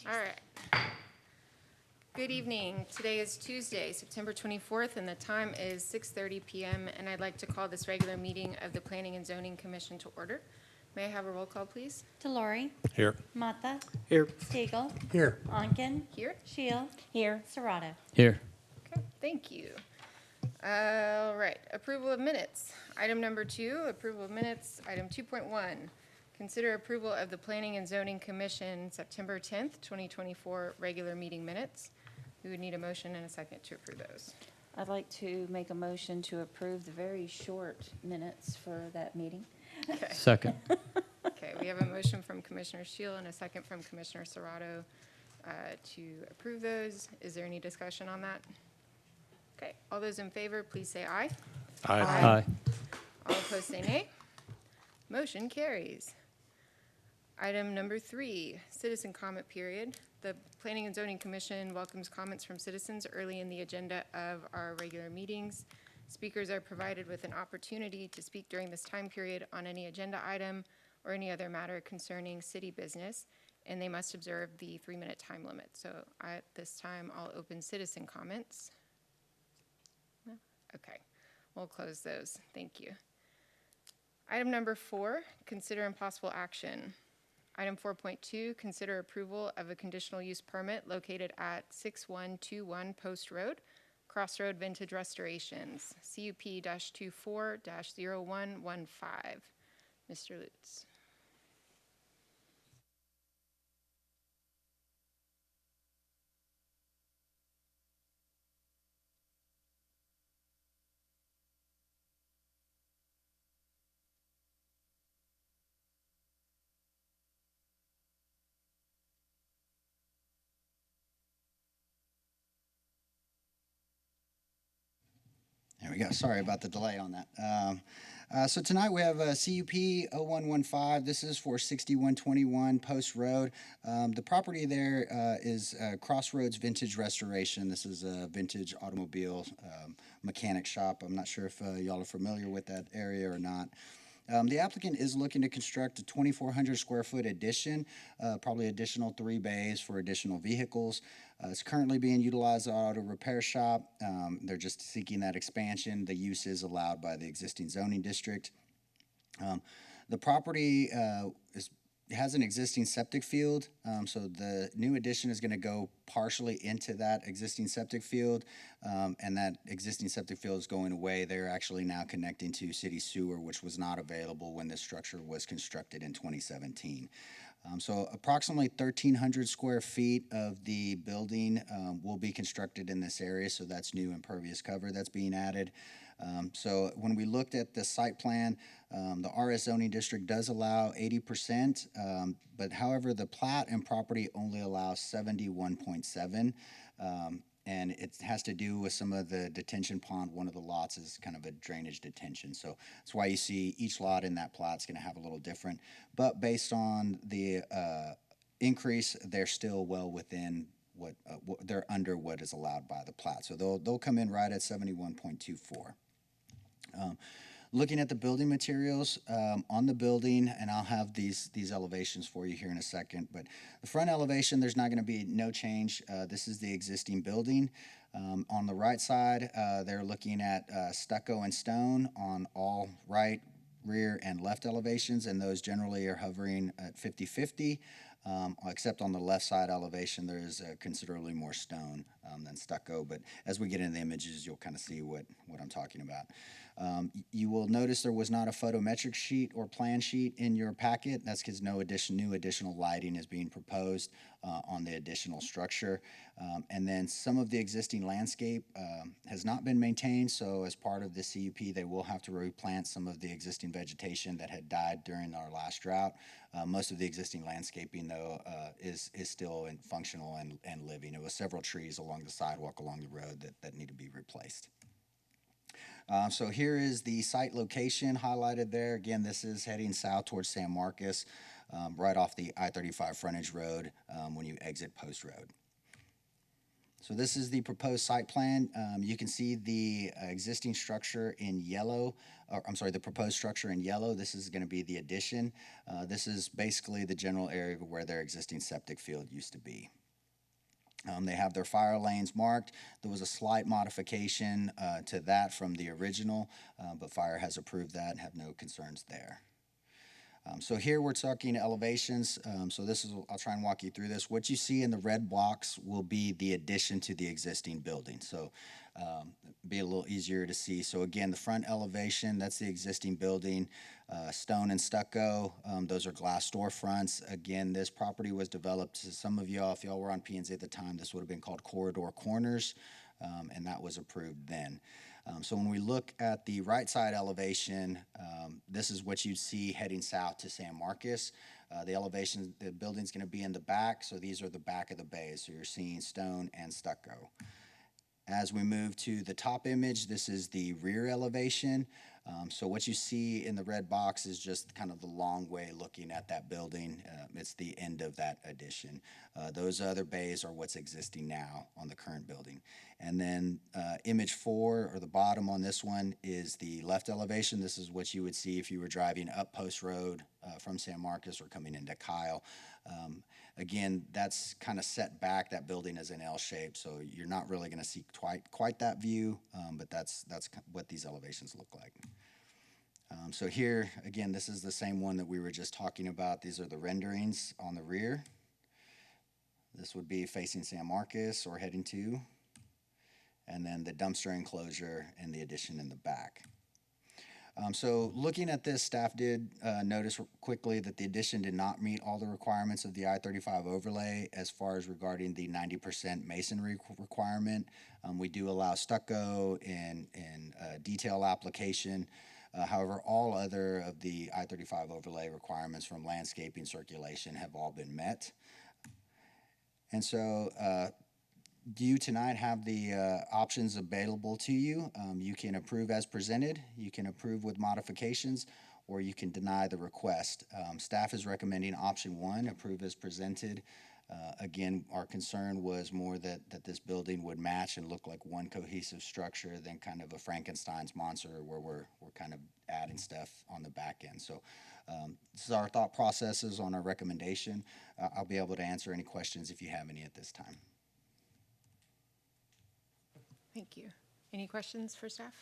All right. Good evening. Today is Tuesday, September 24th, and the time is 6:30 p.m., and I'd like to call this regular meeting of the Planning and Zoning Commission to order. May I have a roll call, please? Delory. Here. Mata. Here. Stiegel. Here. Onken. Here. Shield. Here. Serrato. Here. Okay, thank you. All right, approval of minutes. Item number 2, approval of minutes. Item 2.1, consider approval of the Planning and Zoning Commission September 10th, 2024 regular meeting minutes. We would need a motion and a second to approve those. I'd like to make a motion to approve the very short minutes for that meeting. Okay. Second. Okay, we have a motion from Commissioner Shield and a second from Commissioner Serrato to approve those. Is there any discussion on that? Okay, all those in favor, please say aye. Aye. All opposed, say nay. Motion carries. Item number 3, citizen comment period. The Planning and Zoning Commission welcomes comments from citizens early in the agenda of our regular meetings. Speakers are provided with an opportunity to speak during this time period on any agenda item or any other matter concerning city business, and they must observe the 3-minute time limit. So at this time, I'll open citizen comments. No? Okay, we'll close those. Thank you. Item number 4, consider and possible action. Item 4.2, consider approval of a conditional use permit located at 6121 Post Road, Crossroad Vintage Restorations, CUP-24-0115. Mr. Lutz. There we go. Sorry about the delay on that. So tonight we have CUP 0115. This is for 6121 Post Road. The property there is Crossroads Vintage Restoration. This is a vintage automobile mechanic shop. I'm not sure if y'all are familiar with that area or not. The applicant is looking to construct a 2,400 square foot addition, probably additional 3 bays for additional vehicles. It's currently being utilized as an auto repair shop. They're just seeking that expansion. The use is allowed by the existing zoning district. The property has an existing septic field, so the new addition is going to go partially into that existing septic field, and that existing septic field is going away. They're actually now connecting to city sewer, which was not available when this structure was constructed in 2017. So approximately 1,300 square feet of the building will be constructed in this area, so that's new impervious cover that's being added. So when we looked at the site plan, the RS zoning district does allow 80%, but however, the plat and property only allows 71.7, and it has to do with some of the detention pond. One of the lots is kind of a drainage detention, so that's why you see each lot in that plat is going to have a little different. But based on the increase, they're still well within what they're under what is allowed by the plat, so they'll come in right at 71.24. Looking at the building materials on the building, and I'll have these elevations for you here in a second, but the front elevation, there's not going to be no change. This is the existing building. On the right side, they're looking at stucco and stone on all right, rear, and left elevations, and those generally are hovering at 50-50. Except on the left side elevation, there is considerably more stone than stucco, but as we get into the images, you'll kind of see what I'm talking about. You will notice there was not a photometric sheet or plan sheet in your packet. That's because no new additional lighting is being proposed on the additional structure. And then some of the existing landscape has not been maintained, so as part of the CUP, they will have to replant some of the existing vegetation that had died during our last drought. Most of the existing landscaping, though, is still functional and living. It was several trees along the sidewalk along the road that need to be replaced. So here is the site location highlighted there. Again, this is heading south towards San Marcos, right off the I-35 frontage road when you exit Post Road. So this is the proposed site plan. You can see the existing structure in yellow, or I'm sorry, the proposed structure in yellow. This is going to be the addition. This is basically the general area where their existing septic field used to be. They have their fire lanes marked. There was a slight modification to that from the original, but fire has approved that and have no concerns there. So here we're talking elevations. So this is, I'll try and walk you through this. What you see in the red box will be the addition to the existing building. So be a little easier to see. So again, the front elevation, that's the existing building, stone and stucco. Those are glass storefronts. Again, this property was developed, to some of y'all, if y'all were on P&Z at the time, this would have been called Corridor Corners, and that was approved then. So when we look at the right side elevation, this is what you'd see heading south to San Marcos. The elevation, the building's going to be in the back, so these are the back of the bays. So you're seeing stone and stucco. As we move to the top image, this is the rear elevation. So what you see in the red box is just kind of the long way looking at that building. It's the end of that addition. Those other bays are what's existing now on the current building. And then image 4, or the bottom on this one, is the left elevation. This is what you would see if you were driving up Post Road from San Marcos or coming into Kyle. Again, that's kind of set back. That building is in L shape, so you're not really going to see quite that view, but that's what these elevations look like. So here, again, this is the same one that we were just talking about. These are the renderings on the rear. This would be facing San Marcos or heading to, and then the dumpster enclosure and the addition in the back. So looking at this, staff did notice quickly that the addition did not meet all the requirements of the I-35 overlay as far as regarding the 90% masonry requirement. We do allow stucco and detail application. However, all other of the I-35 overlay requirements from landscaping, circulation have all been met. And so you tonight have the options available to you. You can approve as presented, you can approve with modifications, or you can deny the request. Staff is recommending option 1, approve as presented. Again, our concern was more that this building would match and look like one cohesive structure than kind of a Frankenstein's monster where we're kind of adding stuff on the back end. So this is our thought processes on our recommendation. I'll be able to answer any questions if you have any at this time. Thank you. Any questions for staff?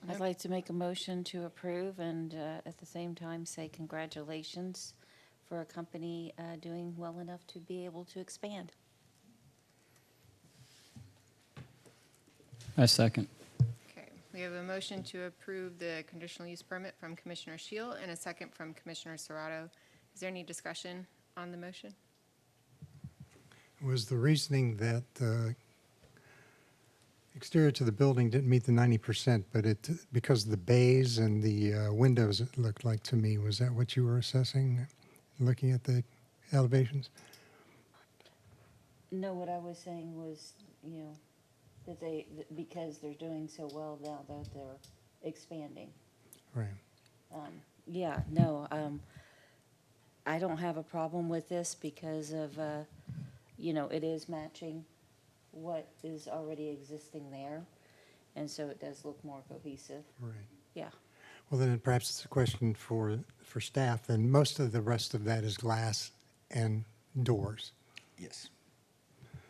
I'd like to make a motion to approve and at the same time say congratulations for a company doing well enough to be able to expand. I second. Okay, we have a motion to approve the conditional use permit from Commissioner Shield and a second from Commissioner Serrato. Is there any discussion on the motion? Was the reasoning that exterior to the building didn't meet the 90%, but because of the bays and the windows, it looked like to me. Was that what you were assessing, looking at the elevations? No, what I was saying was, you know, that because they're doing so well now that they're expanding. Right. Yeah, no, I don't have a problem with this because of, you know, it is matching what is already existing there, and so it does look more cohesive. Right. Yeah. Well, then perhaps it's a question for staff, and most of the rest of that is glass and doors. Yes.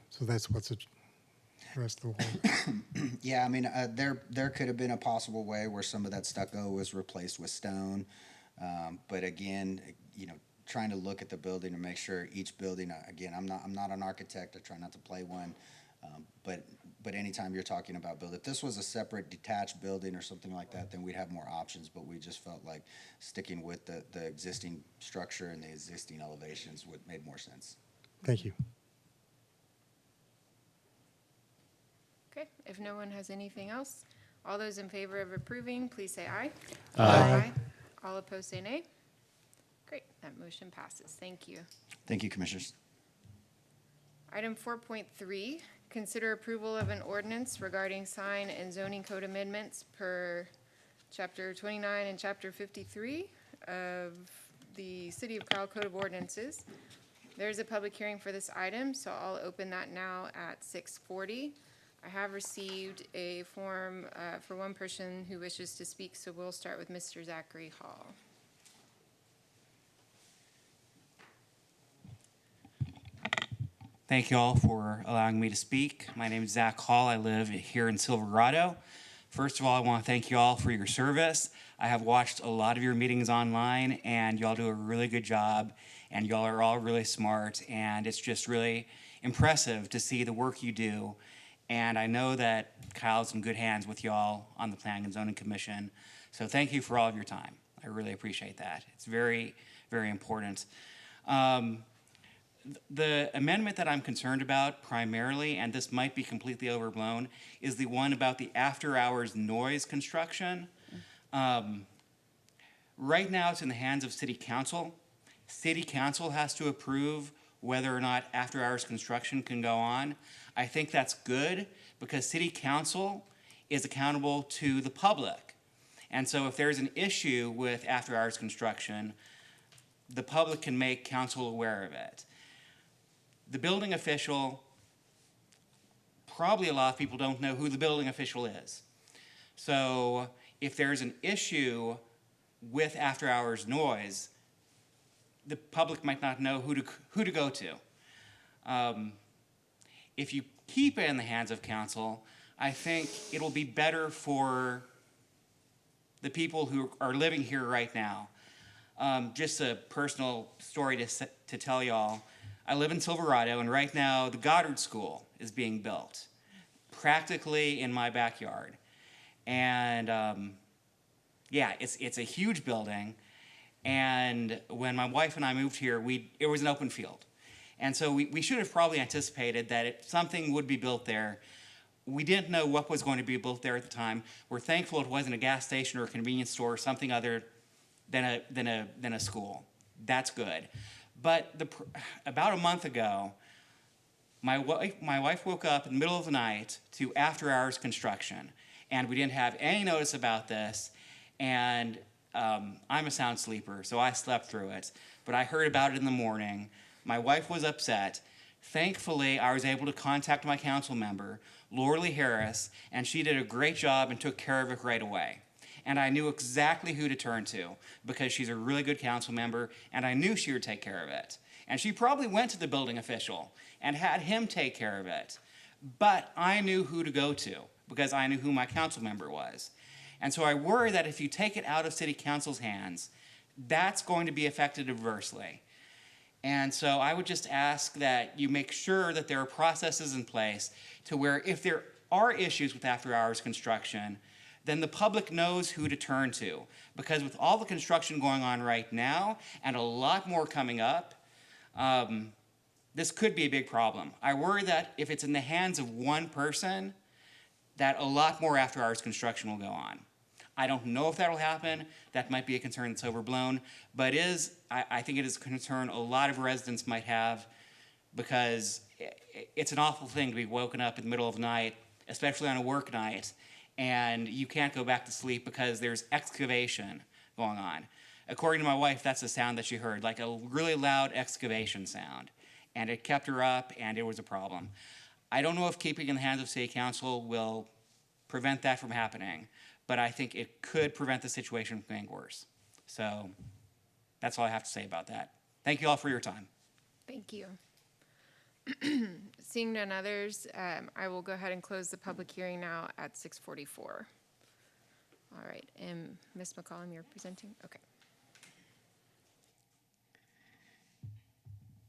So that's what's the rest of the whole. Yeah, I mean, there could have been a possible way where some of that stucco was replaced with stone, but again, you know, trying to look at the building and make sure each building. Again, I'm not an architect. I try not to play one, but anytime you're talking about if this was a separate detached building or something like that, then we'd have more options. But we just felt like sticking with the existing structure and the existing elevations made more sense. Thank you. Okay, if no one has anything else, all those in favor of approving, please say aye. Aye. All opposed, say nay. Great, that motion passes. Thank you. Thank you, Commissioners. Item 4.3, consider approval of an ordinance regarding sign and zoning code amendments per Chapter 29 and Chapter 53 of the City of Kyle Code of Ordinances There's a public hearing for this item, so I'll open that now at 6:40. I have received a form for one person who wishes to speak, so we'll start with Mr. Zachary Hall. Thank you all for allowing me to speak. My name is Zach Hall. I live here in Silverado. First of all, I want to thank you all for your service. I have watched a lot of your meetings online, and y'all do a really good job, and y'all are all really smart, and it's just really impressive to see the work you do. And I know that Kyle's in good hands with y'all on the Planning and Zoning Commission. So thank you for all of your time. I really appreciate that. It's very, very important. The amendment that I'm concerned about primarily, and this might be completely overblown, is the one about the after-hours noise construction. Right now, it's in the hands of City Council. City Council has to approve whether or not after-hours construction can go on. I think that's good because City Council is accountable to the public. And so if there's an issue with after-hours construction, the public can make council aware of it. The building official, probably a lot of people don't know who the building official is. So if there's an issue with after-hours noise, the public might not know who to go to. If you keep it in the hands of council, I think it'll be better for the people who are living here right now. Just a personal story to tell y'all. I live in Silverado, and right now the Goddard School is being built, practically in my backyard. And yeah, it's a huge building. And when my wife and I moved here, it was an open field. And so we should have probably anticipated that something would be built there. We didn't know what was going to be built there at the time. We're thankful it wasn't a gas station or a convenience store or something other than a school. That's good. But about a month ago, my wife woke up in the middle of the night to after-hours construction, and we didn't have any notice about this. And I'm a sound sleeper, so I slept through it. But I heard about it in the morning. My wife was upset. Thankfully, I was able to contact my council member, Lorley Harris, and she did a great job and took care of it right away. And I knew exactly who to turn to because she's a really good council member, and I knew she would take care of it. And she probably went to the building official and had him take care of it. But I knew who to go to because I knew who my council member was. And so I worry that if you take it out of City Council's hands, that's going to be affected adversely. And so I would just ask that you make sure that there are processes in place to where if there are issues with after-hours construction, then the public knows who to turn to. Because with all the construction going on right now and a lot more coming up, this could be a big problem. I worry that if it's in the hands of one person, that a lot more after-hours construction will go on. I don't know if that'll happen. That might be a concern that's overblown, but I think it is a concern a lot of residents might have because it's an awful thing to be woken up in the middle of the night, especially on a work night, and you can't go back to sleep because there's excavation going on. According to my wife, that's the sound that she heard, like a really loud excavation sound, and it kept her up, and it was a problem. I don't know if keeping it in the hands of City Council will prevent that from happening, but I think it could prevent the situation from getting worse. So that's all I have to say about that. Thank you all for your time. Thank you. Seeing none others, I will go ahead and close the public hearing now at 6:44. All right, and Ms. McCollum, you're presenting? Okay.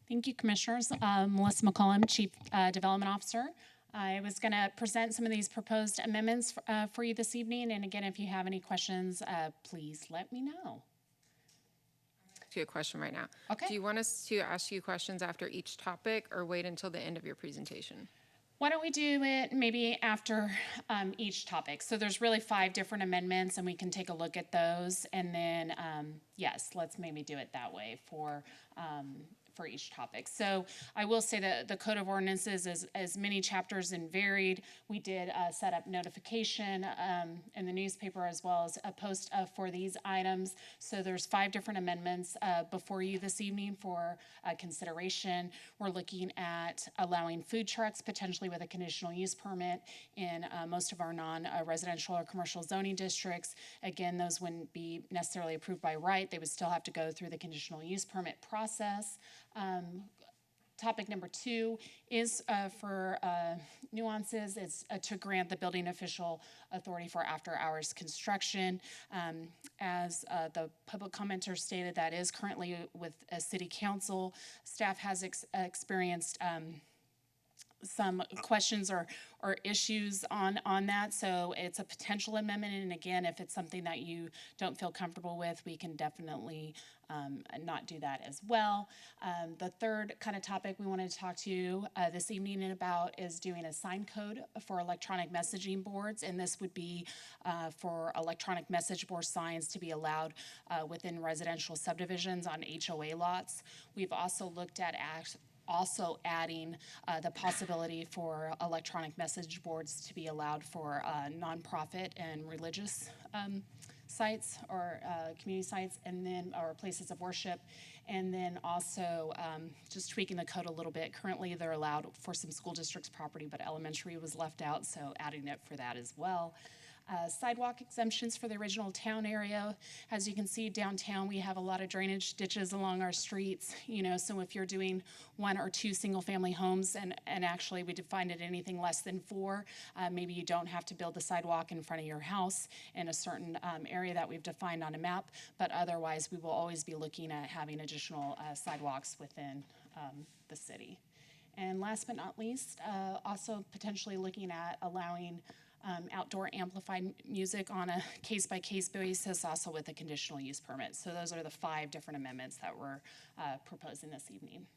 Thank you, Commissioners. Melissa McCollum, Chief Development Officer. I was going to present some of these proposed amendments for you this evening, and again, if you have any questions, please let me know. To a question right now. Okay. Do you want us to ask you questions after each topic or wait until the end of your presentation? Why don't we do it maybe after each topic? So there's really 5 different amendments, and we can take a look at those, and then yes, let's maybe do it that way for for each topic. So I will say that the Code of Ordinances is as many chapters and varied. We did set up notification in the newspaper as well as a post for these items. So there's 5 different amendments before you this evening for consideration. We're looking at allowing food trucks potentially with a conditional use permit in most of our non-residential or commercial zoning districts. Again, those wouldn't be necessarily approved by right. They would still have to go through the conditional use permit process. Topic number 2 is for nuances. It's to grant the building official authority for after-hours construction. As the public commenter stated, that is currently with a city council. Staff has experienced some questions or issues on that, so it's a potential amendment, and again, if it's something that you don't feel comfortable with, we can definitely not do that as well. The third kind of topic we wanted to talk to you this evening about is doing a sign code for electronic messaging boards, and this would be for electronic message board signs to be allowed within residential subdivisions on HOA lots. We've also looked at also adding the possibility for electronic message boards to be allowed for nonprofit and religious sites or community sites, and then or places of worship, and then also just tweaking the code a little bit. Currently, they're allowed for some school districts' property, but elementary was left out, so adding it for that as well. Sidewalk exemptions for the original town area. As you can see, downtown, we have a lot of drainage ditches along our streets, so if you're doing 1 or 2 single-family homes, and actually we defined it anything less than 4, maybe you don't have to build the sidewalk in front of your house in a certain area that we've defined on a map, but otherwise, we will always be looking at having additional sidewalks within the city. And last but not least, also potentially looking at allowing outdoor amplified music on a case-by-case basis, also with a conditional use permit. So those are the 5 different amendments that we're proposing this evening.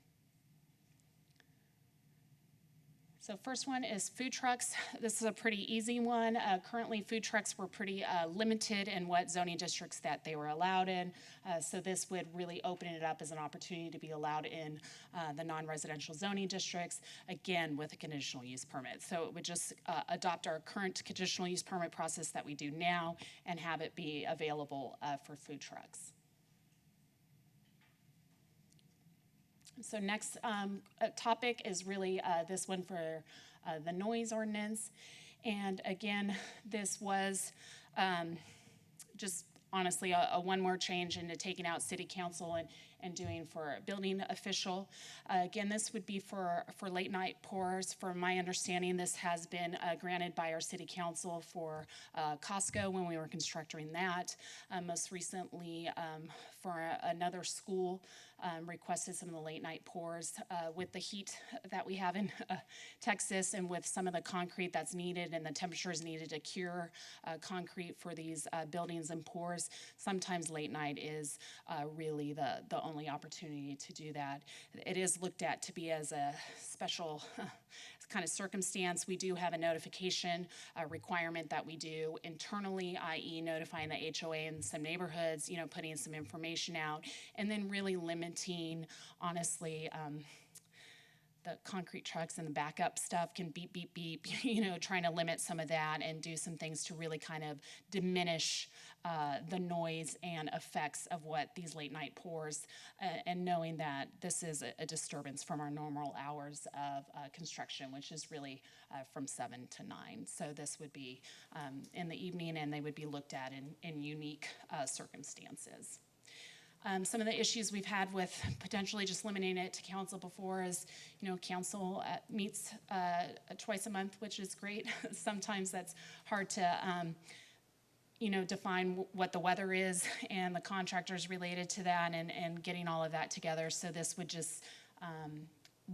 So first one is food trucks. This is a pretty easy one. Currently, food trucks were pretty limited in what zoning districts that they were allowed in. So this would really open it up as an opportunity to be allowed in the non-residential zoning districts, again, with a conditional use permit. So it would just adopt our current conditional use permit process that we do now and have it be available for food trucks. So next topic is really this one for the noise ordinance. And again, this was just honestly a one more change into taking out city council and doing for building official. Again, this would be for late night pours. From my understanding, this has been granted by our city council for Costco when we were constructing that. Most recently, for another school, requested some of the late night pours with the heat that we have in Texas, and with some of the concrete that's needed and the temperatures needed to cure concrete for these buildings and pours. Sometimes late night is really the only opportunity to do that. It is looked at to be as a special kind of circumstance. We do have a notification requirement that we do internally, i.e. notifying the HOA in some neighborhoods, putting some information out, and then really limiting, honestly, the concrete trucks and the backup stuff can beep, beep, beep, trying to limit some of that and do some things to really kind of diminish the noise and effects of what these late night pours, and knowing that this is a disturbance from our normal hours of construction, which is really from 7 to 9. So this would be in the evening, and they would be looked at in unique circumstances. Some of the issues we've had with potentially just limiting it to council before is, council meets twice a month, which is great. Sometimes that's hard to, define what the weather is and the contractors related to that, and getting all of that together. So this would just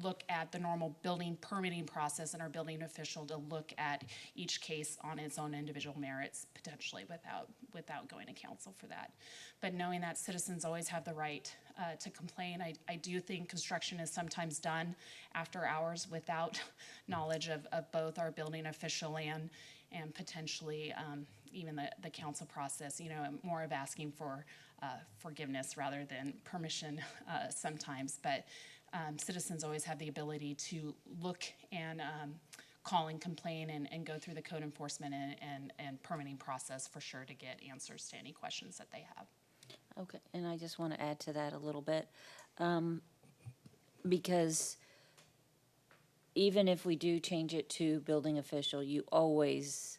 look at the normal building permitting process and our building official to look at each case on its own individual merits, potentially without going to council for that. But knowing that citizens always have the right to complain, I do think construction is sometimes done after hours without knowledge of both our building official and potentially even the council process, more of asking for forgiveness rather than permission sometimes. But citizens always have the ability to look and call and complain and go through the code enforcement and permitting process for sure to get answers to any questions that they have. Okay, and I just want to add to that a little bit, because even if we do change it to building official, you always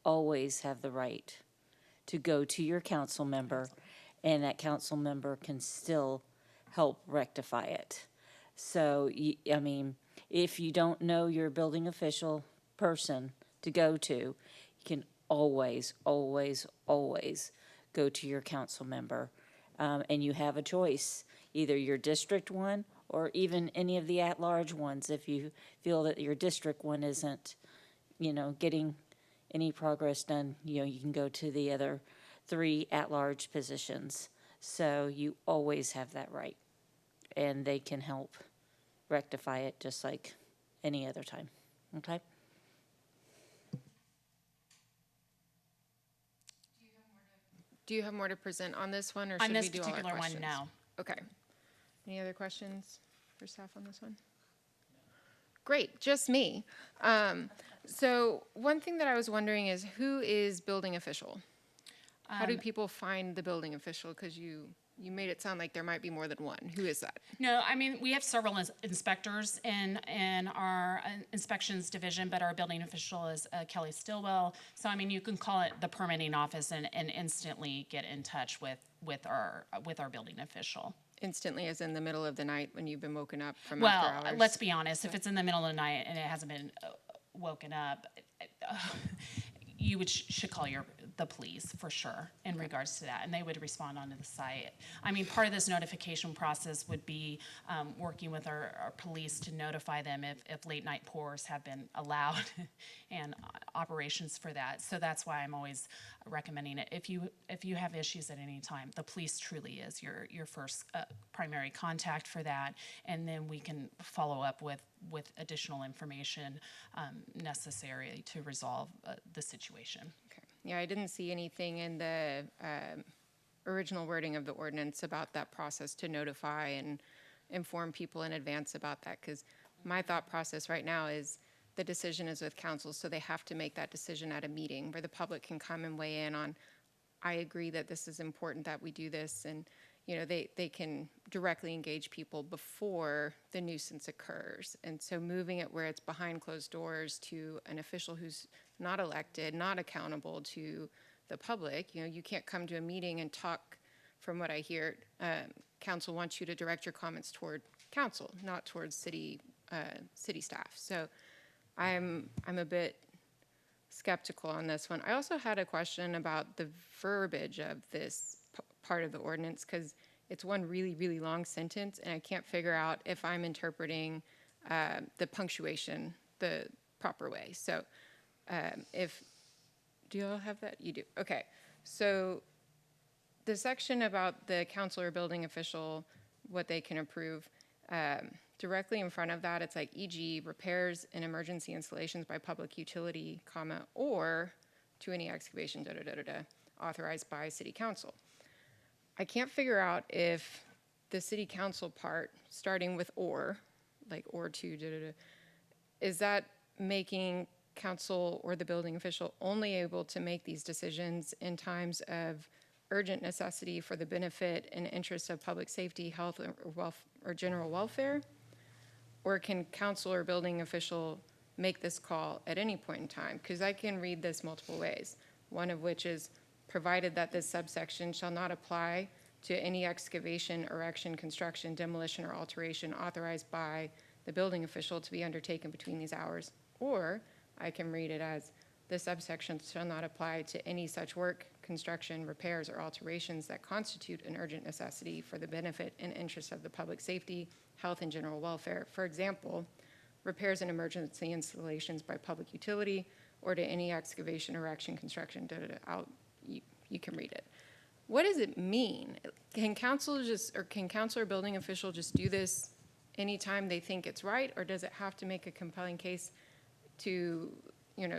have the right to go to your council member, and that council member can still help rectify it. So, I mean, if you don't know your building official person to go to, you can always go to your council member. And you have a choice, either your district one or even any of the at-large ones. If you feel that your district one isn't, getting any progress done, you can go to the other 3 at-large positions. So you always have that right. And they can help rectify it just like any other time, okay? Do you have more to present on this one, or On should this we do all our particular one, questions? no. Okay. Any other questions for staff on this one? Great, just me. So one thing that I was wondering is, who is building official? How do people find the building official? Because you made it sound like there might be more than one. Who is that? No, I mean, we have several inspectors in our inspections division, but our building official is Kelly Stillwell. So, I mean, you can call it the permitting office and instantly get in touch with our building official. Instantly, as in the middle of the night when you've been woken up from after Well, hours? let's be honest, if it's in the middle of the night and it hasn't been woken up, you should call the police for sure in regards to that, and they would respond onto the site. I mean, part of this notification process would be working with our police to notify them if late night pours have been allowed and operations for that. So that's why I'm always recommending it. If you have issues at any time, the police truly is your first primary contact for that, and then we can follow up with additional information necessary to resolve the situation. Okay. Yeah, I didn't see anything in the original wording of the ordinance about that process to notify and inform people in advance about that, because my thought process right now is the decision is with council, so they have to make that decision at a meeting where the public can come and weigh in on, I agree that this is important that we do this, and they can directly engage people before the nuisance occurs. And so moving it where it's behind closed doors to an official who's not elected, not accountable to the public, you can't come to a meeting and talk. From what I hear, council wants you to direct your comments toward council, not towards city staff. So I'm a bit skeptical on this one. I also had a question about the verbiage of this part of the ordinance, because it's one really, really long sentence, and I can't figure out if I'm interpreting the punctuation the proper way. So do you all have that? You do. Okay. So the section about the council or building official, what they can approve, directly in front of that, it's like, e.g., repairs and emergency installations by public utility, or to any excavation, authorized by city council. I can't figure out if the city council part, starting with or to, is that making council or the building official only able to make these decisions in times of urgent necessity for the benefit and interest of public safety, health, or general welfare? Or can council or building official make this call at any point in time? Because I can read this multiple ways, one of which is, provided that this subsection shall not apply to any excavation, erection, construction, demolition, or alteration authorized by the building official to be undertaken between these hours. Or I can read it as, this subsection shall not apply to any such work, construction, repairs, or alterations that constitute an urgent necessity for the benefit and interest of the public safety, health, and general welfare. For example, repairs and emergency installations by public utility, or to any excavation, erection, construction, you can read it. What does it mean? Can council or building official just do this anytime they think it's right, or does it have to make a compelling case to,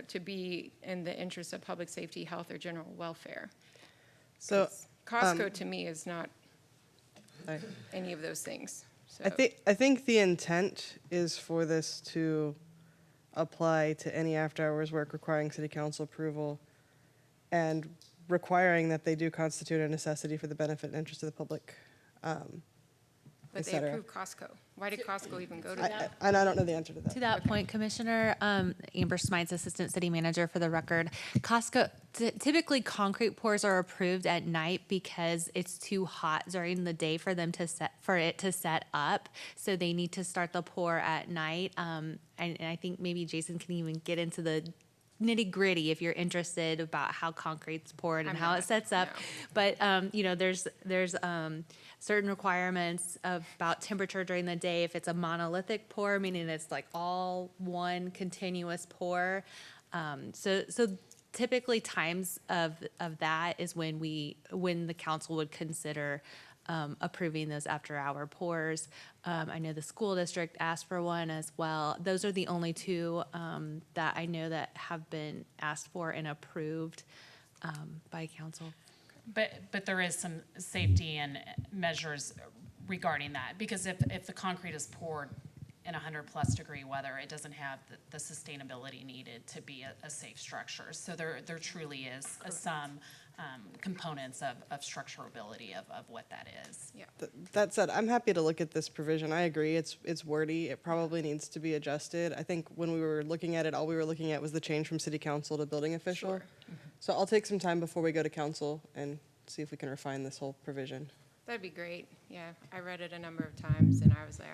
to be in the interest of public safety, health, or general welfare. So 'Cause Costco to me is not Sorry. any of those things. So I think the intent is for this to apply to any after-hours work requiring city council approval and requiring that they do constitute a necessity for the benefit and interest of the public, but et they cetera. approved Costco. Why did Costco even go to that? And I don't know the answer to that. To that point, Commissioner, Amber Smites, Assistant City Manager for the record, Costco, typically concrete pours are approved at night because it's too hot during the day for them to set up. So they need to start the pour at night. And I think maybe Jason can even get into the nitty gritty if you're interested about how concrete's poured and I'm how not, it sets up. no. But, there's certain requirements about temperature during the day. If it's a monolithic pour, meaning it's like all one continuous pour. So typically times of that is when the council would consider approving those after-hour pours. I know the school district asked for one as well. Those are the only two that I know that have been asked for and approved by council. But there is some safety and measures regarding that, because if the concrete is poured in 100+ degree weather, it doesn't have the sustainability needed to be a safe structure. So there truly is some components of structurability of what that is. Yeah. That said, I'm happy to look at this provision. I agree, it's wordy. It probably needs to be adjusted. I think when we were looking at it, all we were looking at was the change from city council to building official. Sure. So I'll take some time before we go to council and see if we can refine this whole provision. That'd be great. Yeah, I read it a number of times, and I was like,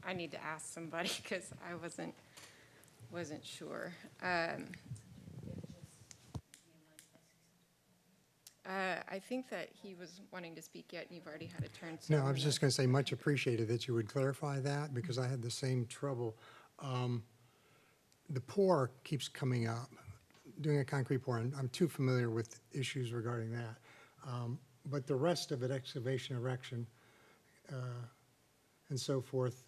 I need to ask somebody because I wasn't sure. I think that he was wanting to speak yet, and you've already had a turn. So No, I was just going to say, much appreciated that you would clarify that, because I had the same trouble. The pour keeps coming up, doing a concrete pour, and I'm too familiar with issues regarding that. But the rest of it, excavation, erection, and so forth,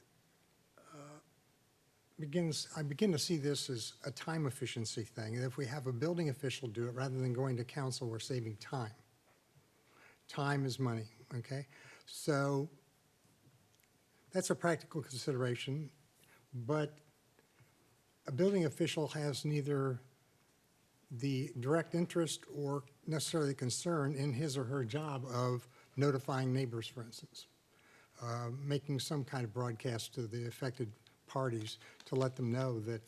I begin to see this as a time efficiency thing. And if we have a building official do it, rather than going to council, we're saving time. Time is money, okay? So that's a practical consideration, but a building official has neither the direct interest or necessarily concern in his or her job of notifying neighbors, for instance, making some kind of broadcast to the affected parties to let them know that,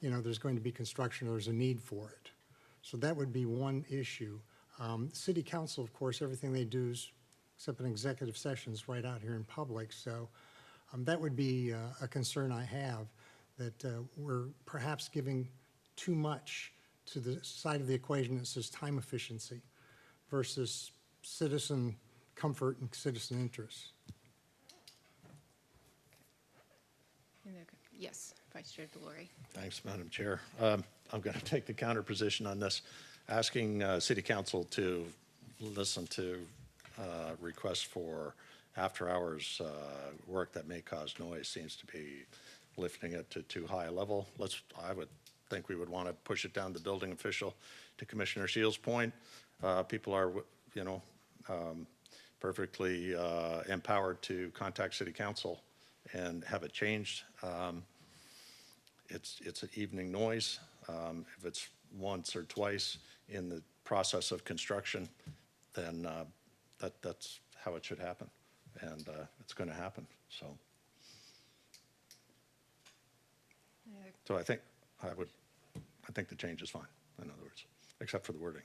there's going to be construction or there's a need for it. So that would be one issue. City council, of course, everything they do is, except in executive sessions, right out here in public. So that would be a concern I have, that we're perhaps giving too much to the side of the equation that says time efficiency versus citizen comfort and citizen interests. Yes, Vice Chair Delory. Thanks, Madam Chair. I'm going to take the counter position on this. Asking City Council to listen to requests for after-hours work that may cause noise seems to be lifting it to too high a level. I would think we would want to push it down to building official. To Commissioner Shields' point, people are, perfectly empowered to contact City Council and have it changed. It's an evening noise. If it's once or twice in the process of construction, then that's how it should happen, and it's going to happen. So I think the change is fine. In other words, except for the wording,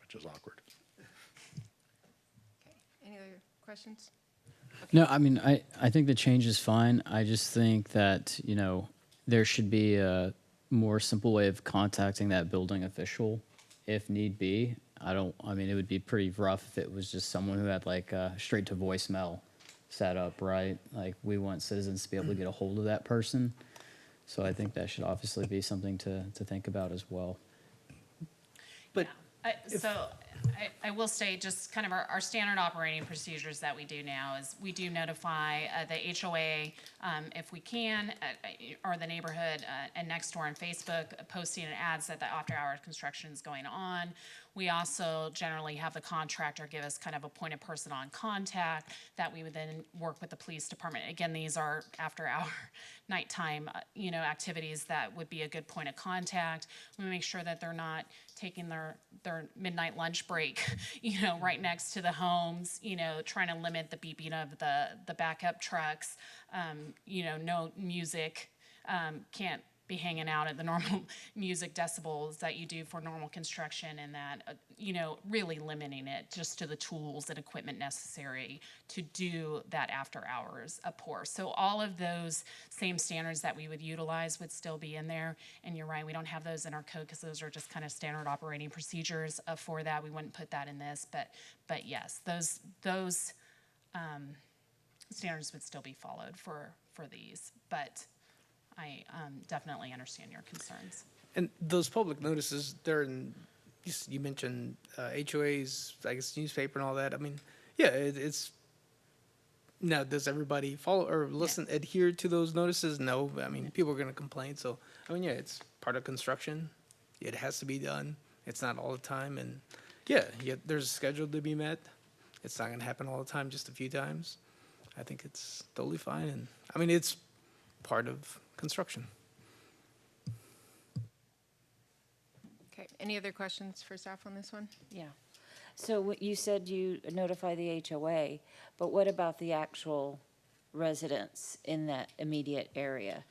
which is awkward. Okay. Any other questions? No, I mean, I think the change is fine. I just think that, there should be a more simple way of contacting that building official if need be. It would be pretty rough if it was just someone who had like a straight to voicemail set up, right? Like, we want citizens to be able to get a hold of that person. So I think that should obviously be something to think about as well. But I will say, just kind of our standard operating procedures that we do now is we do notify the HOA if we can, or the neighborhood and next door on Facebook, posting an ads that the after-hour construction is going on. We also generally have the contractor give us kind of a point of person on contact that we would then work with the police department. Again, these are after-hour nighttime, activities that would be a good point of contact. We make sure that they're not taking their midnight lunch break, right next to the homes, trying to limit the beeping of the backup trucks. No music, can't be hanging out at the normal music decibels that you do for normal construction, and that, really limiting it just to the tools and equipment necessary to do that after hours pour. So all of those same standards that we would utilize would still be in there. And you're right, we don't have those in our code because those are just kind of standard operating procedures for that. We wouldn't put that in this, but yes, those standards would still be followed for these. But I definitely understand your concerns. And those public notices, they're in, you mentioned HOAs, I guess newspaper and all that. I mean, yeah, it's, now, does everybody follow or listen, adhere to those notices? No, I mean, people are going to complain. So, I mean, yeah, it's part of construction. It has to be done. It's not all the time. And yeah, there's a schedule to be met. It's not going to happen all the time, just a few times. I think it's totally fine. And I mean, it's part of construction. Okay, any other questions for staff on this one? Yeah. So you said you notify the HOA, but what about the actual residents in that immediate area?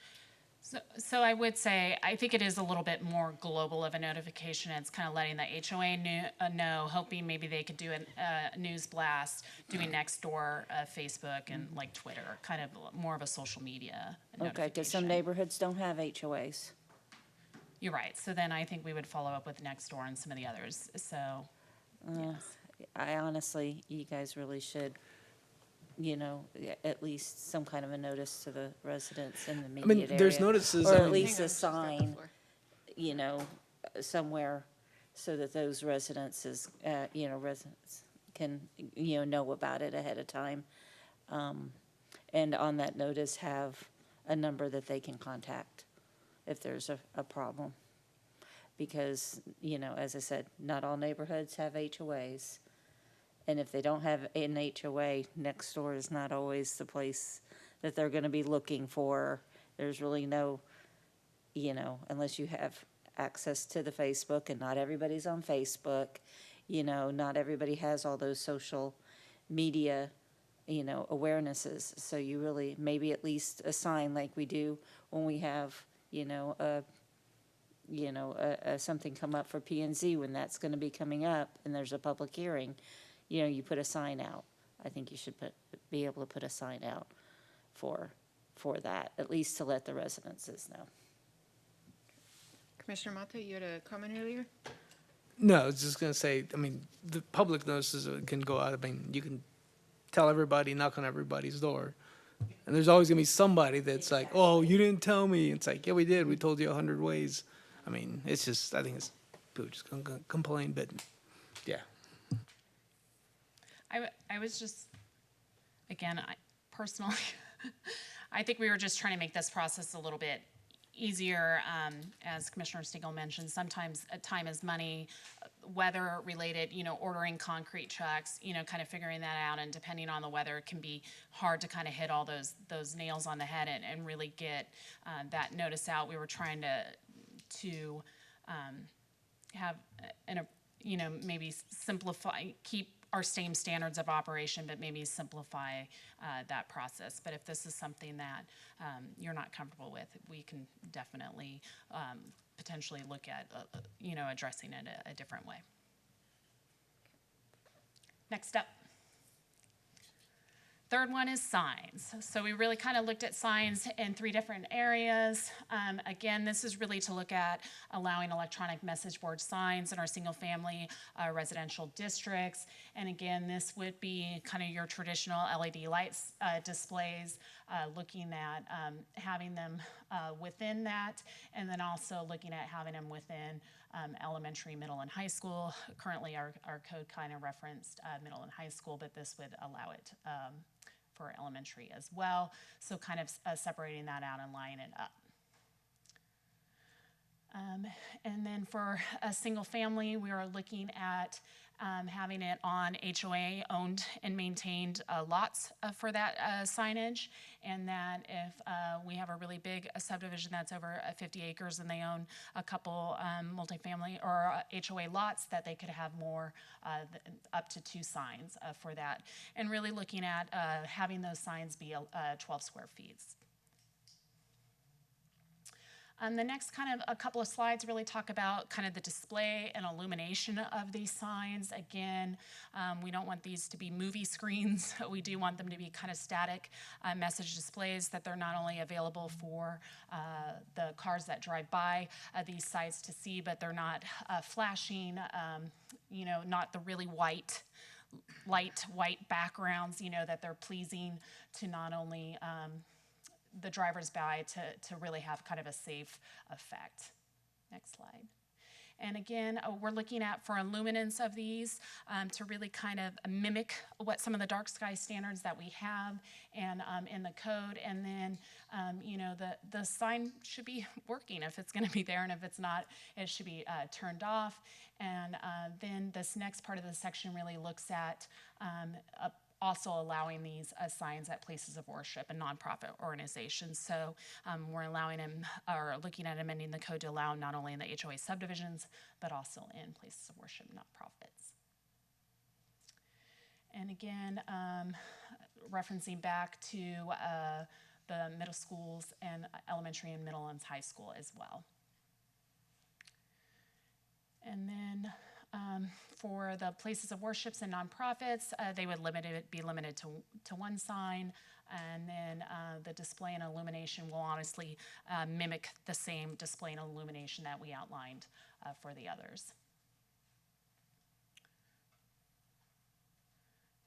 So I would say, I think it is a little bit more global of a notification. It's kind of letting the HOA know, hoping maybe they could do a news blast, doing next door Facebook and like Twitter, kind of more of a social media notification. Okay, because some neighborhoods don't have HOAs. You're right. So then I think we would follow up with next door and some of the others. So, yes. I honestly, you guys really should, at least some kind of a notice to the residents in the immediate area. There's notices. Or I at mean, least a sign, somewhere so that those residents can, know about it ahead of time. And on that notice, have a number that they can contact if there's a problem. Because, as I said, not all neighborhoods have HOAs. And if they don't have an HOA, next door is not always the place that they're going to be looking for. There's really no, unless you have access to the Facebook, and not everybody's on Facebook. Not everybody has all those social media, awarenesses. So you really, maybe at least a sign like we do when we have, something come up for P&Z, when that's going to be coming up and there's a public hearing. You put a sign out. I think you should be able to put a sign out for that, at least to let the residences know. Commissioner Mata, you had a comment earlier? No, I was just going to say, I mean, the public notices can go out. I mean, you can tell everybody, knock on everybody's door. And there's always going to be somebody that's like, oh, you didn't tell me. It's like, yeah, we did. We told you 100 ways. I mean, it's just, I think it's people just going to complain, but yeah. I was just, again, personally, I think we were just trying to make this process a little bit easier. As Commissioner Stegall mentioned, sometimes time is money, weather related, ordering concrete trucks, kind of figuring that out. And depending on the weather, it can be hard to kind of hit all those nails on the head and really get that notice out. We were trying to have, maybe simplify, keep our same standards of operation, but maybe simplify that process. But if this is something that you're not comfortable with, we can definitely potentially look at, addressing it a different way. Next up. Third one is signs. So we really kind of looked at signs in 3 different areas. Again, this is really to look at allowing electronic message board signs in our single-family residential districts. And again, this would be kind of your traditional LED lights displays. looking at having them within that, and then also looking at having them within elementary, middle, and high school. Currently, our code kind of referenced middle and high school, but this would allow it for elementary as well. So kind of separating that out and lining it up. And then for a single family, we are looking at having it on HOA owned and maintained lots for that signage. And that if we have a really big subdivision that's over 50 acres and they own a couple multifamily or HOA lots, that they could have more, up to 2 signs for that. And really looking at having those signs be 12 square feet. The next kind of a couple of slides really talk about kind of the display and illumination of these signs. Again, we don't want these to be movie screens. We do want them to be kind of static message displays, that they're not only available for the cars that drive by these sites to see, but they're not flashing, not the really light white backgrounds, that they're pleasing to not only the drivers by to really have kind of a safe effect. Next slide. And again, we're looking at for luminance of these to really kind of mimic what some of the dark sky standards that we have and in the code. And then, the sign should be working if it's going to be there, and if it's not, it should be turned off. And then this next part of the section really looks at also allowing these signs at places of worship and nonprofit organizations. So we're allowing them, or looking at amending the code to allow not only in the HOA subdivisions, but also in places of worship, nonprofits. And again, referencing back to the middle schools and elementary and middle and high school as well. And then for the places of worships and nonprofits, they would be limited to 1 sign. And then the display and illumination will honestly mimic the same display and illumination that we outlined for the others.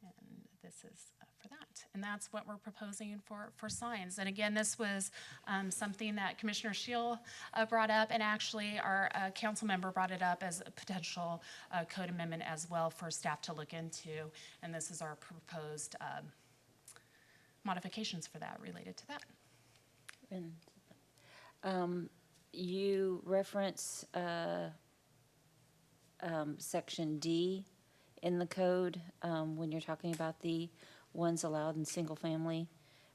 And this is for that. And that's what we're proposing for signs. And again, this was something that Commissioner Scheel brought up, and actually our council member brought it up as a potential code amendment as well for staff to look into. And this is our proposed modifications for that related to that. And you reference section D in the code when you're talking about the ones allowed in single-family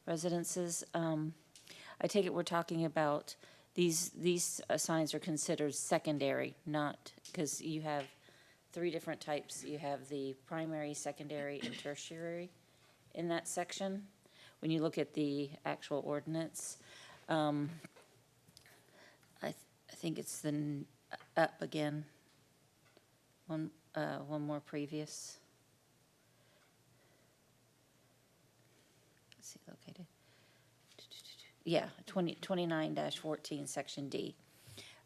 residences. I take it we're talking about these signs are considered secondary, not, because you have 3 different types. You have the primary, secondary, and tertiary in that section. When you look at the actual ordinance, I think it's the up again. One more previous. Let's see, located. Yeah, 29-14, section D.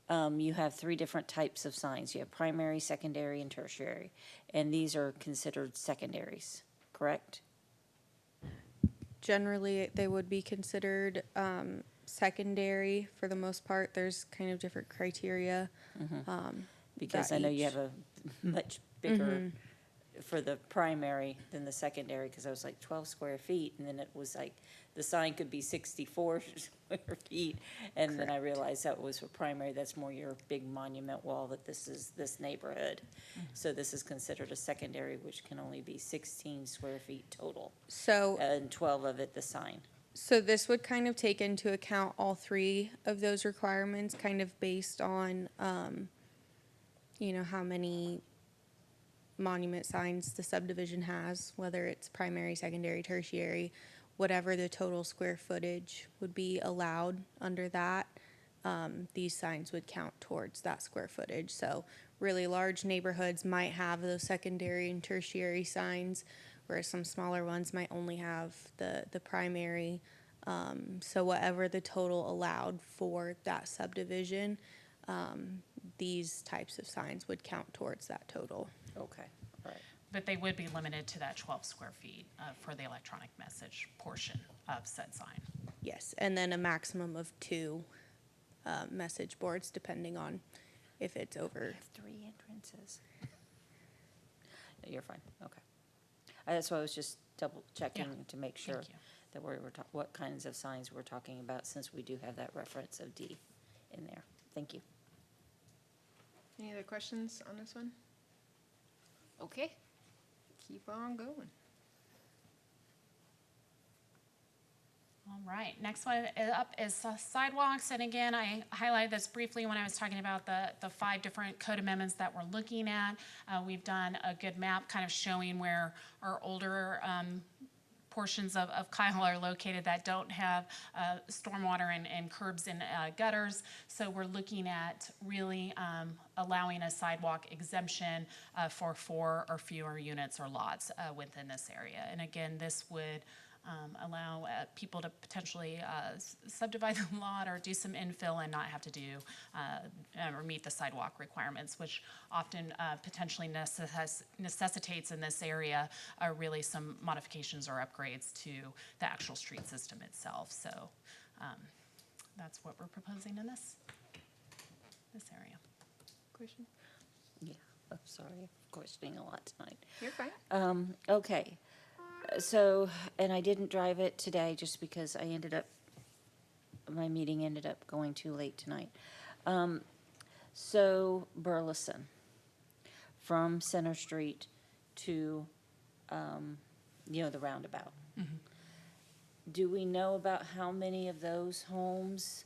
You have 3 different types of signs. You have primary, secondary, and tertiary. And these are considered secondaries, correct? Generally, they would be considered secondary for the most part. There's kind of different criteria. Because I know you have a much bigger for the primary than the secondary, because I was like 12 square feet, and then it was like the sign could be 64 square feet, and then I realized that was for primary. That's more your big monument wall, that this is this neighborhood. So this is considered a secondary, which can only be 16 square feet total, So, and 12 of it the sign. so this would kind of take into account all 3 of those requirements, kind of based on, how many monument signs the subdivision has, whether it's primary, secondary, tertiary, whatever the total square footage would be allowed under that, these signs would count towards that square footage. So really large neighborhoods might have those secondary and tertiary signs, whereas some smaller ones might only have the primary. So whatever the total allowed for that subdivision, these types of signs would count towards that total. Okay, all right. But they would be limited to that 12 square feet for the electronic message portion of said sign. Yes, and then a maximum of 2 message boards, depending on if it's over. 3 entrances. No, you're fine, okay. That's why I was just double checking to make sure Thank you. that we were, what kinds of signs we're talking about, since we do have that reference of D in there. Thank you. Any other questions on this one? Okay, keep on going. All right, next one up is sidewalks, and again, I highlighted this briefly when I was talking about the 5 different code amendments that we're looking at. We've done a good map kind of showing where our older portions of Kyle are located that don't have stormwater and curbs and gutters. So we're looking at really allowing a sidewalk exemption for 4 or fewer units or lots within this area. And again, this would allow people to potentially subdivide the lot or do some infill and not have to do or meet the sidewalk requirements, which often potentially necessitates in this area really some modifications or upgrades to the actual street system itself. So that's what we're proposing in this area. Question? Yeah, I'm sorry, I'm questioning a lot tonight. You're fine. Okay, so, and I didn't drive it today just because my meeting ended up going too late tonight. So Burleson, from Center Street to, the roundabout. Do we know about how many of those homes,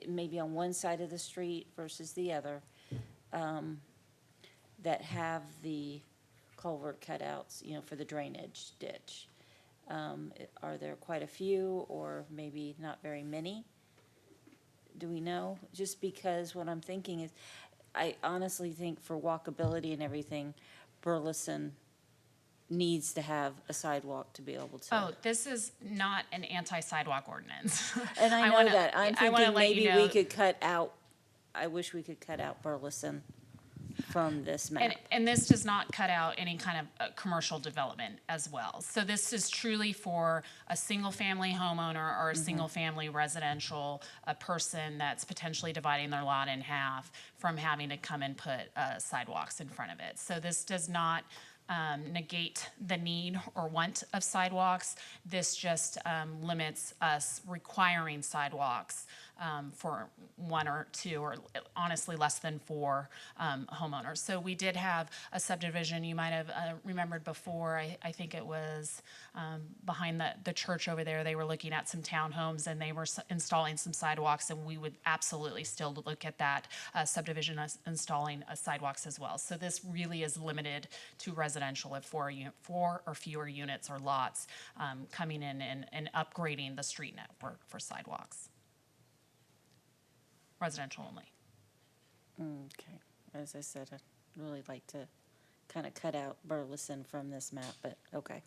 maybe on one side of the street versus the other, that have the culvert cutouts, for the drainage ditch? Are there quite a few, or maybe not very many? Do we know? Just because what I'm thinking is, I honestly think for walkability and everything, Burleson needs to have a sidewalk to be able to. Oh, this is not an anti-sidewalk ordinance. And I know wanna- that. I'm I wanna thinking let you maybe know- we could cut out, I wish we could cut out Burleson from this map. And this does not cut out any kind of commercial development as well. So this is truly for a single-family homeowner or a single-family residential person that's potentially dividing their lot in half from having to come and put sidewalks in front of it. So this does not negate the need or want of sidewalks. This just limits us requiring sidewalks for 1 or 2, or honestly less than 4 homeowners. So we did have a subdivision, you might have remembered before, I think it was behind the church over there. They were looking at some townhomes and they were installing some sidewalks, and we would absolutely still look at that subdivision as installing sidewalks as well. So this really is limited to residential of 4 or fewer units or lots coming in and upgrading the street network for sidewalks. Residential only. Okay, as I said, I'd really like to kind of cut out Burleson from this map, but okay.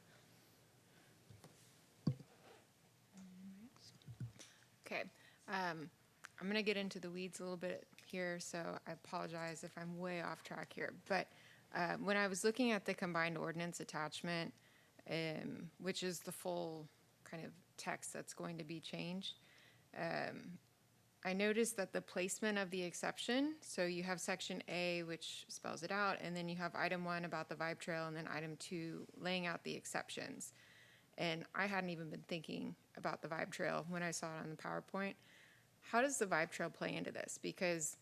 Okay, I'm gonna get into the weeds a little bit here, so I apologize if I'm way off track here. But when I was looking at the combined ordinance attachment, which is the full kind of text that's going to be changed, I noticed that the placement of the exception, so you have section A, which spells it out, and then you have item 1 about the vibe trail, and then item 2 laying out the exceptions. And I hadn't even been thinking about the vibe trail when I saw it on the PowerPoint. How does the vibe trail play into this? Because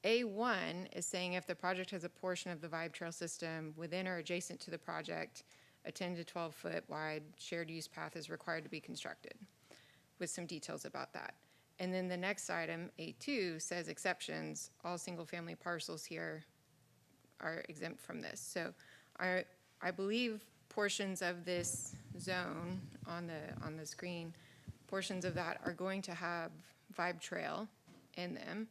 A1 is saying if the project has a portion of the vibe trail system within or adjacent to the project, a 10 to 12 foot wide shared use path is required to be constructed, with some details about that. And then the next item, A2, says exceptions. All single-family parcels here are exempt from this. So I believe portions of this zone on the screen, portions of that are going to have vibe trail in them.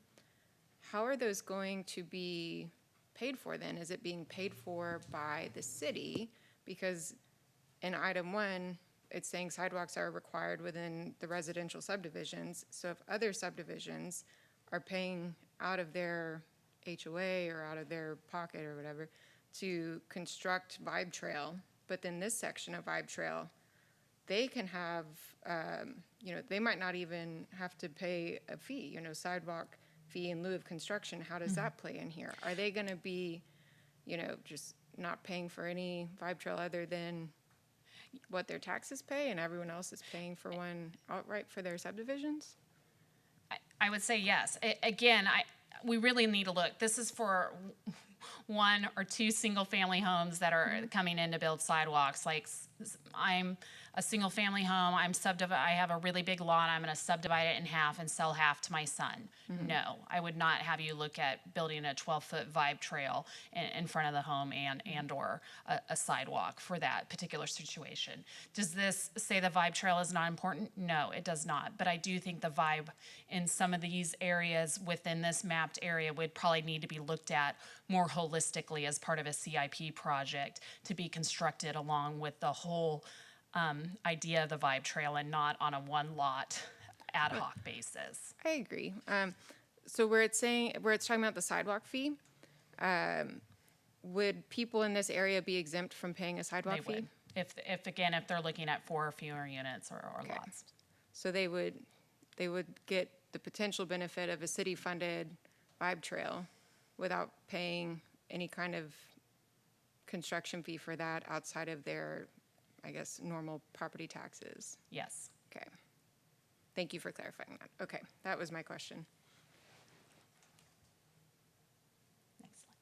How are those going to be paid for then? Is it being paid for by the city? Because in item 1, it's saying sidewalks are required within the residential subdivisions. So if other subdivisions are paying out of their HOA or out of their pocket or whatever to construct vibe trail, but then this section of vibe trail they can have, they might not even have to pay a fee, sidewalk fee in lieu of construction. How does that play in here? Are they gonna be, just not paying for any vibe trail other than what their taxes pay and everyone else is paying for one outright for their subdivisions? I would say yes. Again, we really need to look. This is for one or two single-family homes that are coming in to build sidewalks. Like, I'm a single-family home, I have a really big lot, I'm gonna subdivide it in half and sell half to my son. No, I would not have you look at building a 12-foot vibe trail in front of the home and/or a sidewalk for that particular situation. Does this say the vibe trail is not important? No, it does not. But I do think the vibe in some of these areas within this mapped area would probably need to be looked at more holistically as part of a CIP project to be constructed along with the whole idea of the vibe trail and not on a one lot ad hoc basis. I agree. So where it's talking about the sidewalk fee, would people in this area be exempt from paying a sidewalk They fee? would, if they're looking at 4 or fewer units or Okay. lots. So they would get the potential benefit of a city-funded vibe trail without paying any kind of construction fee for that outside of their, I guess, normal property taxes. Yes. Okay. Thank you for clarifying that. Okay, that was my question. Excellent.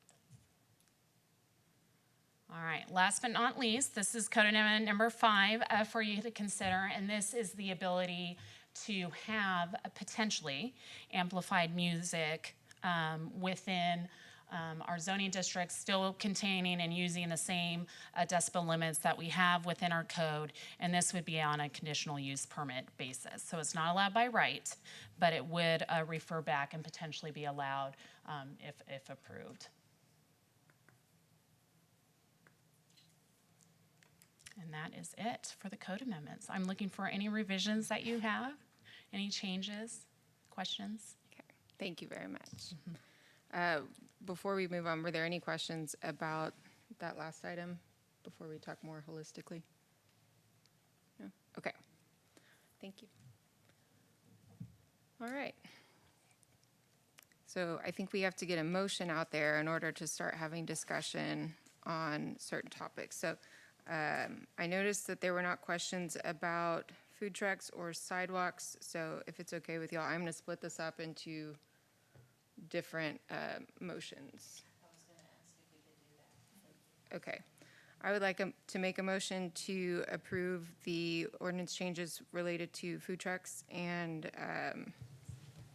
All right, last but not least, this is code amendment number 5 for you to consider, and this is the ability to have potentially amplified music within our zoning districts, still containing and using the same decibel limits that we have within our code, and this would be on a conditional use permit basis. So it's not allowed by right, but it would refer back and potentially be allowed if approved. And that is it for the code amendments. I'm looking for any revisions that you have, any changes, questions? Okay, thank you very much. Before we move on, were there any questions about that last item before we talk more holistically? No? Okay. Thank you. All right. So I think we have to get a motion out there in order to start having discussion on certain topics. So I noticed that there were not questions about food trucks or sidewalks. So if it's okay with y'all, I'm going to split this up into different motions. I was going to ask if we could do that. Okay. I would like to make a motion to approve the ordinance changes related to food trucks and,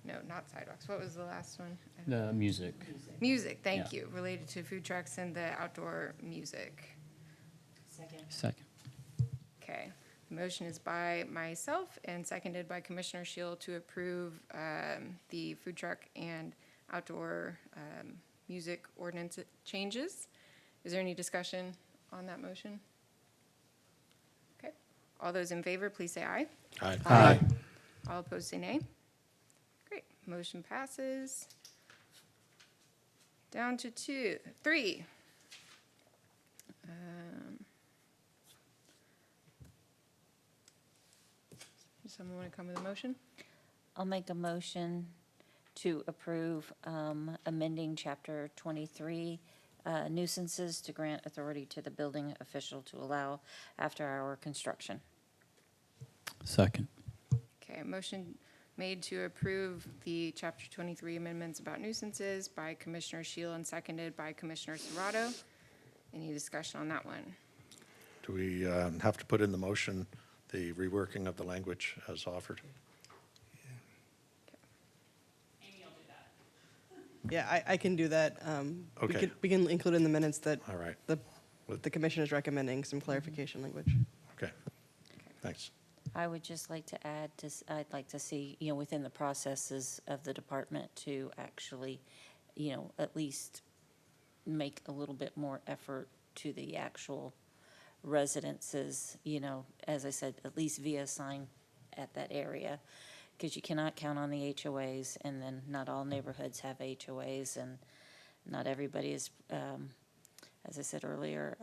no, not sidewalks. What was the last one? The music. Music, thank Yeah. you, related to food trucks and the outdoor music. Second. Okay. The motion is by myself and seconded by Commissioner Shield to approve the food truck and outdoor music ordinance changes. Is there any discussion on that motion? Okay. All those in favor, please say aye. Aye. Aye. All opposed, say nay. Great. Motion passes. Down to 3. Does someone want to come with a motion? I'll make a motion to approve amending Chapter 23 nuisances to grant authority to the building official to allow after-hour construction. Second. Okay, a motion made to approve the Chapter 23 amendments about nuisances by Commissioner Shield and seconded by Commissioner Serrato. Any discussion on that one? Do we have to put in the motion the reworking of the language as offered? Yeah, I can do that. Okay. We can include in the minutes that All right. the commission is recommending some clarification language. Okay, thanks. I would just like to add, I'd like to see, within the processes of the department to actually, at least make a little bit more effort to the actual residences, as I said, at least via sign at that area. Because you cannot count on the HOAs, and then not all neighborhoods have HOAs, and not everybody is, as I said earlier,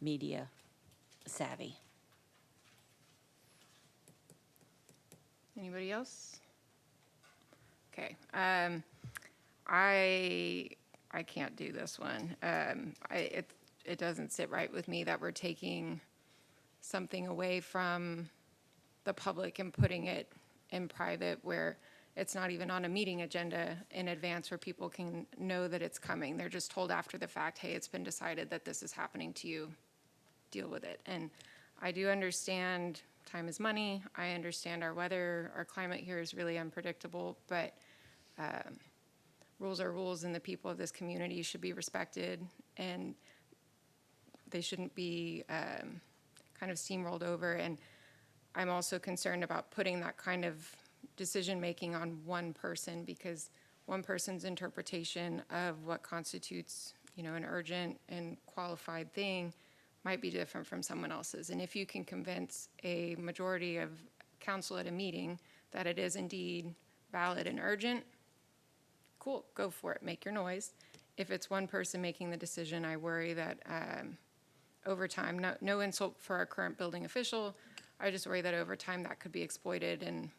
media savvy. Anybody else? Okay, I can't do this one. It doesn't sit right with me that we're taking something away from the public and putting it in private where it's not even on a meeting agenda in advance where people can know that it's coming. They're just told after the fact, hey, it's been decided that this is happening to you, deal with it. And I do understand time is money. I understand our weather, our climate here is really unpredictable, but rules are rules and the people of this community should be respected and they shouldn't be kind of steamrolled over. And I'm also concerned about putting that kind of decision-making on one person because one person's interpretation of what constitutes, an urgent and qualified thing might be different from someone else's. And if you can convince a majority of council at a meeting that it is indeed valid and urgent, cool, go for it, make your noise. If it's one person making the decision, I worry that over time, no insult for our current building official, I just worry that over time that could be exploited and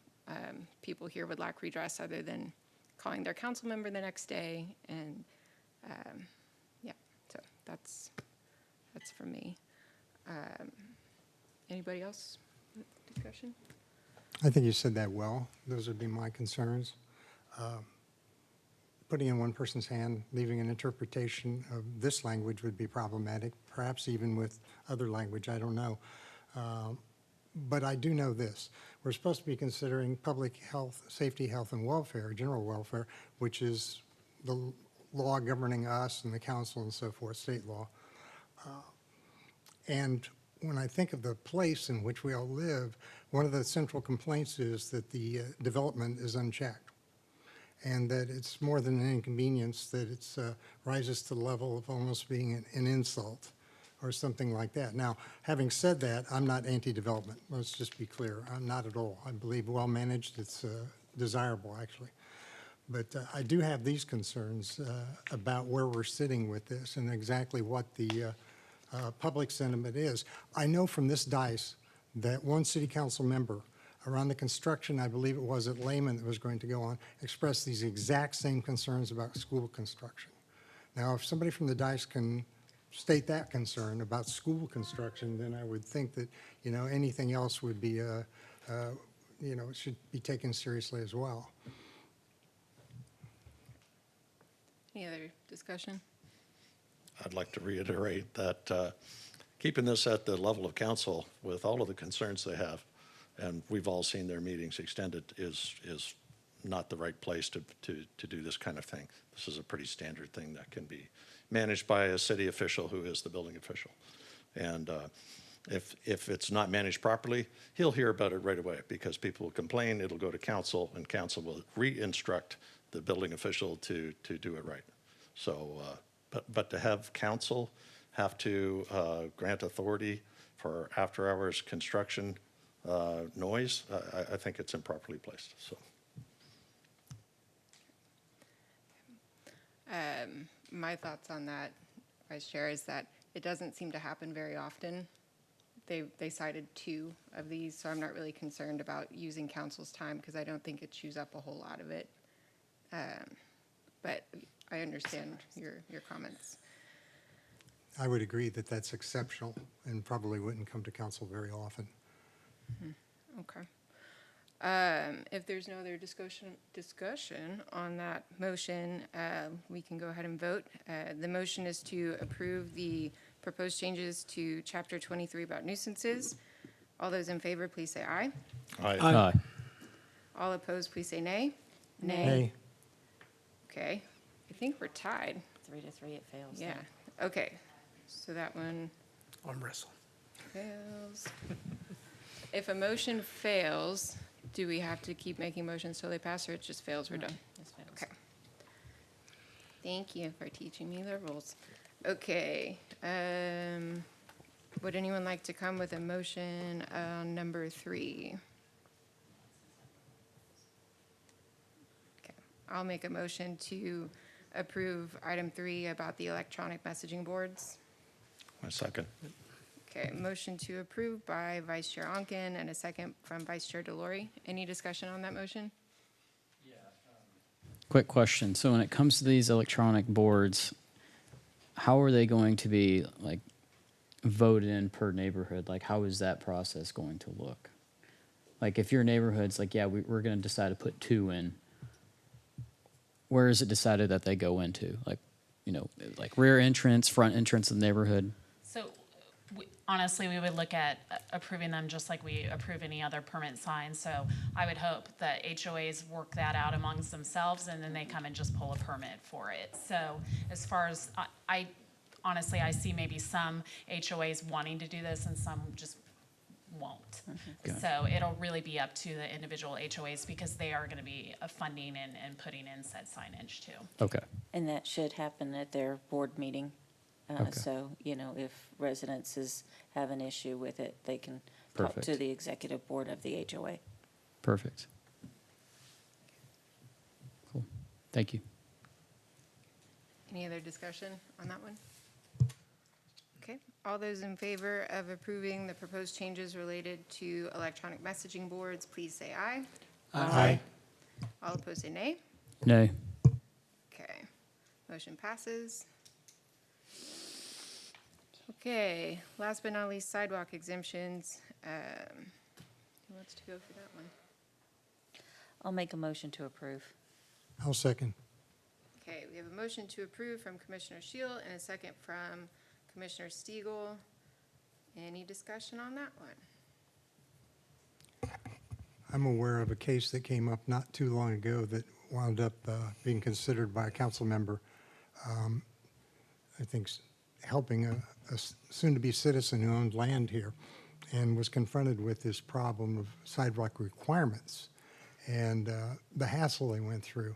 people here would lack redress other than calling their council member the next day. And so that's from me. Anybody else? Discussion? I think you said that well. Those would be my concerns. Putting in one person's hand, leaving an interpretation of this language would be problematic, perhaps even with other language, I don't know. But I do know this. We're supposed to be considering public health, safety, health, and welfare, general welfare, which is the law governing us and the council and so forth, state law. And when I think of the place in which we all live, one of the central complaints is that the development is unchecked and that it's more than an inconvenience, that it rises to the level of almost being an insult or something like that. Now, having said that, I'm not anti-development. Let's just be clear. I'm not at all. I believe well-managed, it's desirable, actually. But I do have these concerns about where we're sitting with this and exactly what the public sentiment is. I know from this dice that one city council member around the construction, I believe it was at Lehman that was going to go on, expressed these exact same concerns about school construction. Now, if somebody from the dice can state that concern about school construction, then I would think that, anything else would be, should be taken seriously as well. Any other discussion? I'd like to reiterate that keeping this at the level of council with all of the concerns they have, and we've all seen their meetings extended, is not the right place to do this kind of thing. This is a pretty standard thing that can be managed by a city official who is the building official. And if it's not managed properly, he'll hear about it right away because people will complain, it'll go to council, and council will re-instruct the building official to do it right. So, but to have council have to grant authority for after-hours construction noise, I think it's improperly placed, so. My thoughts on that, Vice Chair, is that it doesn't seem to happen very often. They cited 2 of these, so I'm not really concerned about using council's time because I don't think it chews up a whole lot of it. But I understand your comments. I would agree that that's exceptional and probably wouldn't come to council very often. Okay. If there's no other discussion on that motion, we can go ahead and vote. The motion is to approve the proposed changes to Chapter 23 about nuisances. All those in favor, please say aye. Aye. All opposed, please say nay. Nay. Okay. I think we're tied. 3 to 3, it fails. Yeah. Okay. So that one Arm wrestle. fails. If a motion fails, do we have to keep making motions till they pass, or it just fails, we're done? This fails. Okay. Thank you for teaching me the rules. Okay, would anyone like to come with a motion on number 3? Okay, I'll make a motion to approve item 3 about the electronic messaging boards. My second. Okay, motion to approve by Vice Chair Onken and a second from Vice Chair Delory. Any discussion on that motion? Quick question. So when it comes to these electronic boards, how are they going to be like voted in per neighborhood? Like, how is that process going to look? Like, if your neighborhood's like, yeah, we're going to decide to put 2 in, where is it decided that they go into? Like, you know, like rear entrance, front entrance of the neighborhood? So honestly, we would look at approving them just like we approve any other permit sign. So I would hope that HOAs work that out amongst themselves and then they come and just pull a permit for it. So as far as, I honestly, I see maybe some HOAs wanting to do this and some just won't. Okay. So it'll really be up to the individual HOAs because they are going to be funding and putting in said signage too. Okay. And that should happen at their board meeting. Okay. So, you know, if residences have an issue with it, they can talk to Perfect. the executive board of the HOA. Perfect. Cool. Thank you. Any other discussion on that one? Okay, all those in favor of approving the proposed changes related to electronic messaging boards, please say aye. Aye. All opposed say nay. Nay. Okay, motion passes. Okay, last but not least, sidewalk exemptions. Who wants to go for that one? I'll make a motion to approve. I'll second. Okay, we have a motion to approve from Commissioner Shield and a second from Commissioner Stiegel. Any discussion on that one? I'm aware of a case that came up not too long ago that wound up being considered by a council member. I think helping a soon-to-be citizen who owned land here and was confronted with this problem of sidewalk requirements. And the hassle they went through,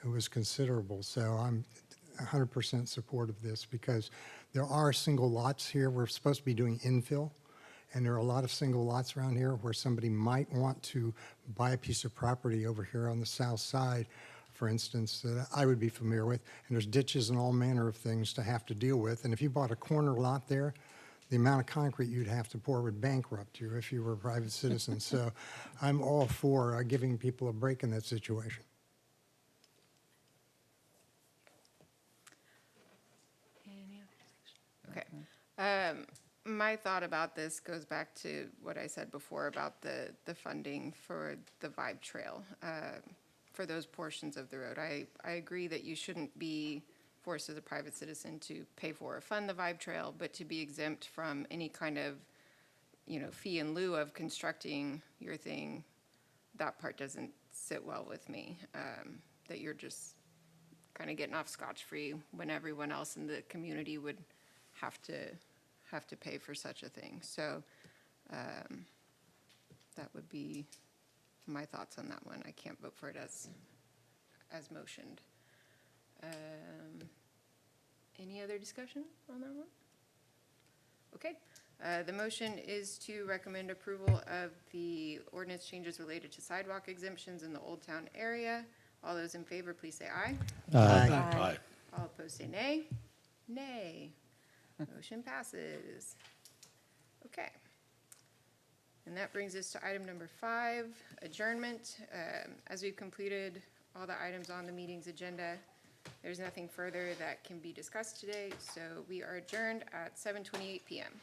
it was considerable. So I'm 100% support of this because there are single lots here. We're supposed to be doing infill. And there are a lot of single lots around here where somebody might want to buy a piece of property over here on the south side, for instance, that I would be familiar with. And there's ditches and all manner of things to have to deal with. And if you bought a corner lot there, the amount of concrete you'd have to pour would bankrupt you if you were a private citizen. So I'm all for giving people a break in that situation. Any other discussion? Okay. My thought about this goes back to what I said before about the funding for the Vibe Trail, for those portions of the road. I agree that you shouldn't be forced as a private citizen to pay for or fund the Vibe Trail, but to be exempt from any kind of, you know, fee in lieu of constructing your thing, that part doesn't sit well with me. That you're just kind of getting off scotch-free when everyone else in the community would have to pay for such a thing. So that would be my thoughts on that one. I can't vote for it as motioned. Any other discussion on that one? Okay. The motion is to recommend approval of the ordinance changes related to sidewalk exemptions in the Old Town area. All those in favor, please say aye. Aye. All opposed say nay. Nay. Motion passes. Okay. And that brings us to item number 5, adjournment. As we've completed all the items on the meeting's agenda, there's nothing further that can be discussed today, so we are adjourned at 7:28 p.m.